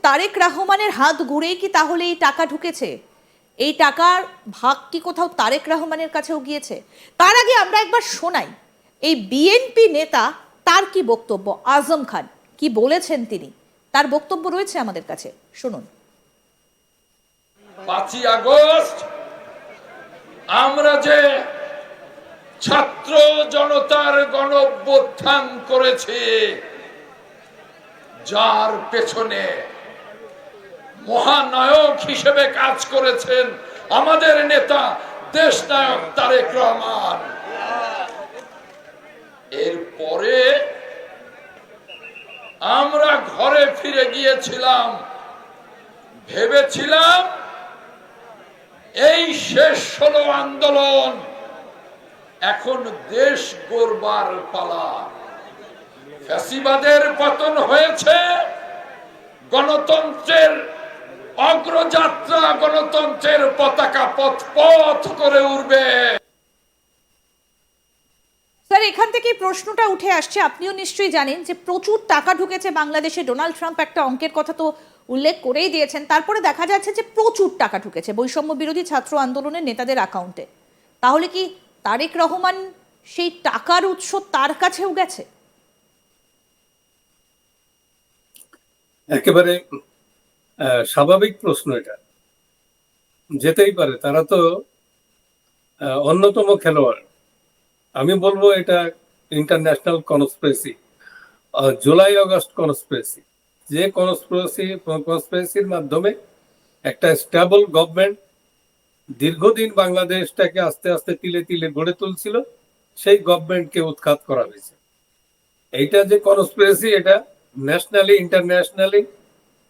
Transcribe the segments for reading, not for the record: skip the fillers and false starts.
তারেক রহমানের হাত ঘুরেই কি তাহলে এই টাকা ঢুকেছে? এই টাকার ভাগ কি কোথাও তারেক রহমানের কাছেও গিয়েছে? তার আগে আমরা একবার শোনাই এই বিএনপি নেতা তার কি বক্তব্য, আজম খান কি বলেছেন তিনি, তার বক্তব্য রয়েছে আমাদের কাছে, শুনুন। 5ই আগস্ট আমরা যে ছাত্র জনতার গণঅভ্যুত্থান করেছি, যার পেছনে মহানায়ক হিসেবে কাজ করেছেন আমাদের নেতা দেশনায়ক তারেক রহমান, এরপরে আমরা ঘরে ফিরে গিয়েছিলাম, ভেবেছিলাম এই শেষ হলো আন্দোলন, এখন দেশ গড়বার পালা। ফ্যাসিবাদের পতন হয়েছে, গণতন্ত্রের অগ্রযাত্রা, গণতন্ত্রের পতাকা পথ পথ করে উঠবে। স্যার, এখান থেকে প্রশ্নটা উঠে আসছে, আপনিও নিশ্চয়ই জানেন যে প্রচুর টাকা ঢুকেছে বাংলাদেশে। ডোনাল্ড ট্রাম্প একটা অঙ্কের কথা তো উল্লেখ করেই দিয়েছেন। তারপরে দেখা যাচ্ছে যে প্রচুর টাকা ঢুকেছে বৈষম্য বিরোধী ছাত্র আন্দোলনের নেতাদের অ্যাকাউন্টে। তাহলে কি তারেক রহমান সেই টাকার উৎস তার কাছেও গেছে? একেবারে স্বাভাবিক প্রশ্ন, এটা যেতেই পারে। তারা তো অন্যতম খেলোয়াড়। আমি বলবো এটা international conspiracy, July August conspiracy. যে কনস্পিরেসির মাধ্যমে একটা স্টেবল গভর্নমেন্ট দীর্ঘদিন বাংলাদেশটাকে আস্তে আস্তে তিলে তিলে গড়ে তুলছিল, সেই গভর্নমেন্টকে উৎখাত করা হয়েছে। এইটা যে কনস্পিরেসি, এটা ন্যাশনালি ইন্টারন্যাশনালি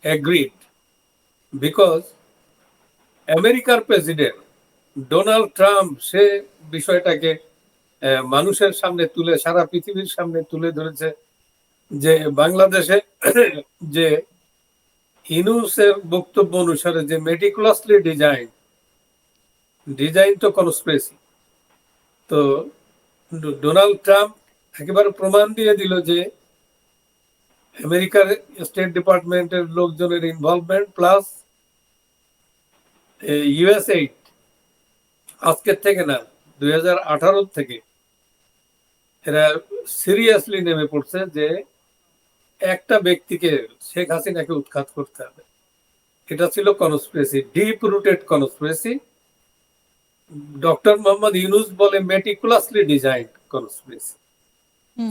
এগ্রিড, বিকজ আমেরিকার প্রেসিডেন্ট ডোনাল্ড ট্রাম্প সে বিষয়টাকে মানুষের সামনে তুলে, সারা পৃথিবীর সামনে তুলে ধরেছে যে বাংলাদেশে যে ইউনূসের বক্তব্য অনুসারে যে মেটিকুলাসলি ডিজাইন তো কনস্পিরেসি। তো ডোনাল্ড ট্রাম্প একেবারে প্রমাণ দিয়ে দিল যে আমেরিকার স্টেট ডিপার্টমেন্টের লোকজনের ইনভলভমেন্ট প্লাস ইউএসএইড আজকের থেকে না, 2018 থেকে এরা সিরিয়াসলি নেমে পড়ছে যে একটা ব্যক্তিকে, শেখ হাসিনাকে উৎখাত করতে হবে। এটা ছিল conspiracy, deep rooted conspiracy. Doctor Mohammad Yunus বলে মেটিকুলাসলি ডিজাইন কনস্পিরেসি।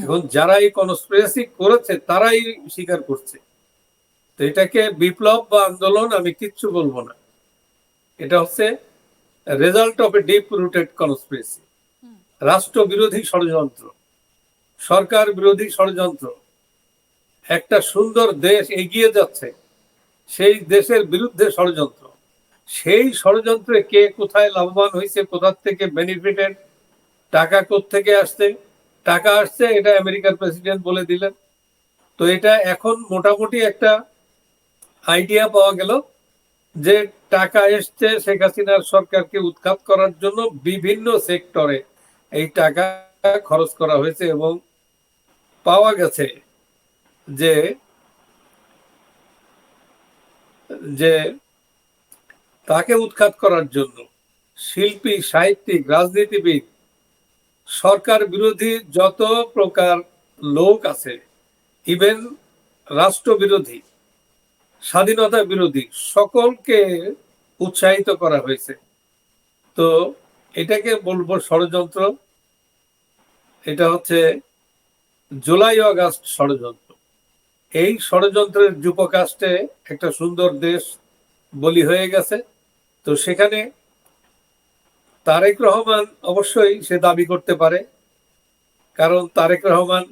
এখন যারা এই কনস্পিরেসি করেছে তারাই স্বীকার করছে। তো এটাকে বিপ্লব বা আন্দোলন আমি কিচ্ছু বলবো না, এটা হচ্ছে result of a deep rooted conspiracy. রাষ্ট্র বিরোধী ষড়যন্ত্র, সরকার বিরোধী ষড়যন্ত্র। একটা সুন্দর দেশ এগিয়ে যাচ্ছে, সেই দেশের বিরুদ্ধে ষড়যন্ত্র। সেই ষড়যন্ত্রে কে কোথায় লাভবান হয়েছে, কোথা থেকে বেনিফিটেড, টাকা কোত্থেকে আসছে, টাকা আসছে এটা আমেরিকার প্রেসিডেন্ট বলে দিলেন। তো এটা এখন মোটামুটি একটা আইডিয়া পাওয়া গেল যে টাকা এসছে শেখ হাসিনার সরকারকে উৎখাত করার জন্য, বিভিন্ন সেক্টরে এই টাকা খরচ করা হয়েছে। এবং পাওয়া গেছে যে যে তাকে উৎখাত করার জন্য শিল্পী, সাহিত্যিক, রাজনীতিবিদ, সরকার বিরোধী যত প্রকার লোক আছে, ইভেন রাষ্ট্র বিরোধী, স্বাধীনতা বিরোধী, সকলকে উৎসাহিত করা হয়েছে। তো এটাকে বলবো ষড়যন্ত্র। এটা হচ্ছে জুলাই আগস্ট ষড়যন্ত্র। এই ষড়যন্ত্রের যুপকাষ্টে একটা সুন্দর দেশ বলি হয়ে গেছে। তো সেখানে তারেক রহমান অবশ্যই সে দাবি করতে পারে, কারণ তারেক রহমান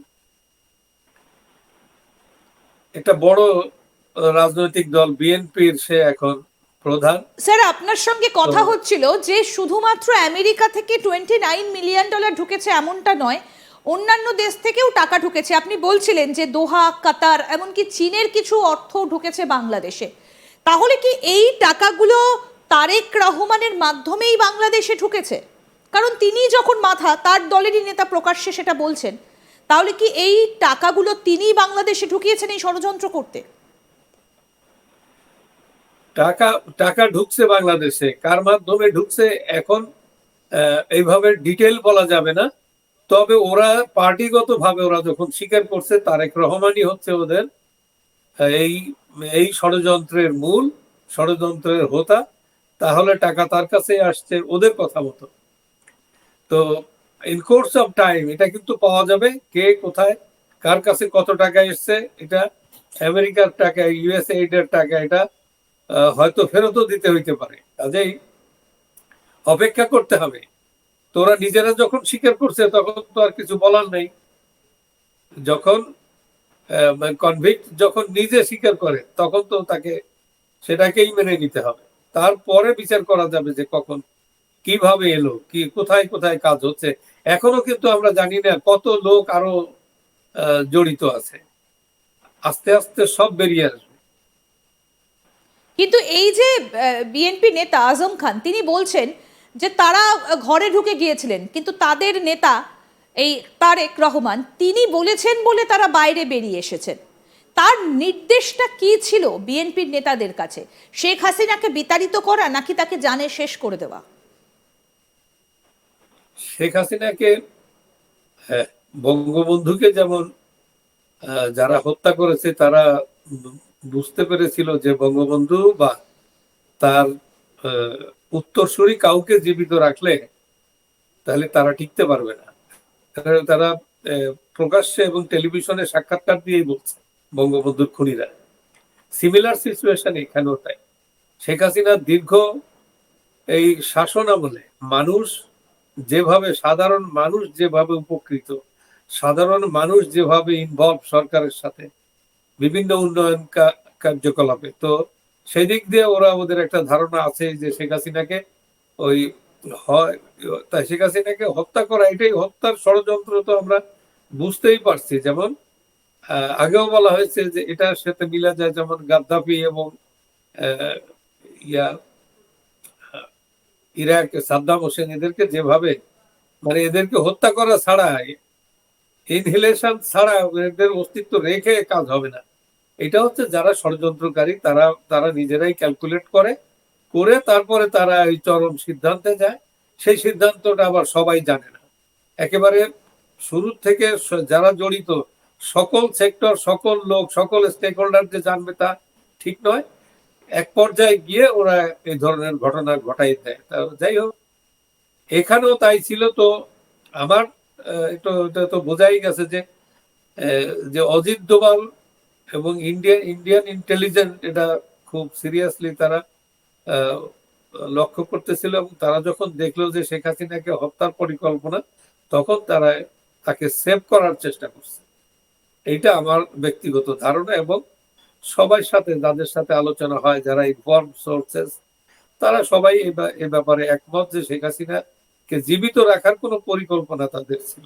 একটা বড় রাজনৈতিক দল বিএনপির সে এখন প্রধান। স্যার, আপনার সঙ্গে কথা হচ্ছিল যে শুধুমাত্র আমেরিকা থেকে $29 মিলিয়ন ঢুকেছে এমনটা নয়, অন্যান্য দেশ থেকেও টাকা ঢুকেছে। আপনি বলছিলেন যে দোহা, কাতার, এমনকি চীনের কিছু অর্থ ঢুকেছে বাংলাদেশে। তাহলে কি এই টাকাগুলো তারেক রহমানের মাধ্যমেই বাংলাদেশে ঢুকেছে? কারণ তিনি যখন মাথা, তার দলেরই নেতা প্রকাশ্যে সেটা বলছেন। তাহলে কি এই টাকাগুলো তিনি বাংলাদেশে ঢুকিয়েছেন এই ষড়যন্ত্র করতে? টাকা টাকা ঢুকছে বাংলাদেশে, কার মাধ্যমে ঢুকছে এখন এইভাবে ডিটেল বলা যাবে না। তবে ওরা পার্টিগত ভাবে ওরা যখন স্বীকার করছে তারেক রহমানই হচ্ছে ওদের এই এই ষড়যন্ত্রের মূল, ষড়যন্ত্রের হোতা, তাহলে টাকা তার কাছে আসছে ওদের কথা মতো। তো ইন কোর্স অফ টাইম এটা কিন্তু পাওয়া যাবে, কে কোথায় কার কাছে কত টাকা এসছে। এটা আমেরিকার টাকা, ইউএসএইড এর টাকা, এটা হয়তো ফেরতও দিতে হইতে পারে। কাজেই অপেক্ষা করতে হবে। তোরা নিজেরা যখন স্বীকার করছে তখন তো আর কিছু বলার নেই। যখন কনভিক্ট যখন নিজে স্বীকার করে তখন তো তাকে সেটাকেই মেনে নিতে হবে। তারপরে বিচার করা যাবে যে কখন কিভাবে এলো, কি কোথায় কোথায় কাজ হচ্ছে। এখনো কিন্তু আমরা জানি না কত লোক আরো জড়িত আছে। আস্তে আস্তে সব বেরিয়ে আসবে। কিন্তু এই যে বিএনপি নেতা আজম খান তিনি বলছেন যে তারা ঘরে ঢুকে গিয়েছিলেন, কিন্তু তাদের নেতা এই তারেক রহমান তিনি বলেছেন বলে তারা বাইরে বেরিয়ে এসেছেন। তার নির্দেশটা কি ছিল বিএনপির নেতাদের কাছে? শেখ হাসিনাকে বিতাড়িত করা নাকি তাকে জানে শেষ করে দেওয়া? শেখ হাসিনাকে, বঙ্গবন্ধুকে যেমন যারা হত্যা করেছে তারা বুঝতে পেরেছিল যে বঙ্গবন্ধু বা তার উত্তরসূরি কাউকে জীবিত রাখলে তাহলে তারা টিকতে পারবে না। তারা প্রকাশ্যে এবং টেলিভিশনে সাক্ষাৎকার দিয়েই বলছে বঙ্গবন্ধুর খুনিরা। সিমিলার সিচুয়েশন এখানেও তাই। শেখ হাসিনার দীর্ঘ এই শাসন আমলে মানুষ যেভাবে, সাধারণ মানুষ যেভাবে উপকৃত, সাধারণ মানুষ যেভাবে ইনভলভ সরকারের সাথে বিভিন্ন উন্নয়ন কার্যকলাপে, তো সেই দিক দিয়ে ওরা ওদের একটা ধারণা আছে যে শেখ হাসিনাকে ওই হয়, তাই শেখ হাসিনাকে হত্যা করা এটাই হত্যার ষড়যন্ত্র। তো আমরা বুঝতেই পারছি। যেমন আগেও বলা হয়েছে যে এটার সাথে মিলা যায়, যেমন গাদ্দাফি এবং ইয়া ইরাক সাদ্দাম হোসেন, এদেরকে যেভাবে মানে এদেরকে হত্যা করা ছাড়া, ইনহেলেশন ছাড়া এদের অস্তিত্ব রেখে কাজ হবে না। এটা হচ্ছে যারা ষড়যন্ত্রকারী তারা তারা নিজেরাই ক্যালকুলেট করে করে তারপরে তারা এই চরম সিদ্ধান্তে যায়। সেই সিদ্ধান্তটা আবার সবাই জানে না। একেবারে শুরু থেকে যারা জড়িত সকল সেক্টর, সকল লোক, সকল স্টেক হোল্ডার যে জানবে তা ঠিক নয়। এক পর্যায়ে গিয়ে ওরা এই ধরনের ঘটনা ঘটাই দেয়। যাই হোক, এখানেও তাই ছিল। তো আমার এটা তো বোঝাই গেছে যে যে অজিত দোভাল এবং ইন্ডিয়ান ইন্টেলিজেন্স এটা খুব সিরিয়াসলি তারা লক্ষ্য করতেছিল, এবং তারা যখন দেখলো যে শেখ হাসিনাকে হত্যার পরিকল্পনা, তখন তারা তাকে সেভ করার চেষ্টা করছে। এইটা আমার ব্যক্তিগত ধারণা, এবং সবার সাথে যাদের সাথে আলোচনা হয়, যারা ইনফর্ম সোর্সেস, তারা সবাই এ ব্যাপারে একমত যে শেখ হাসিনাকে জীবিত রাখার কোনো পরিকল্পনা তাদের ছিল।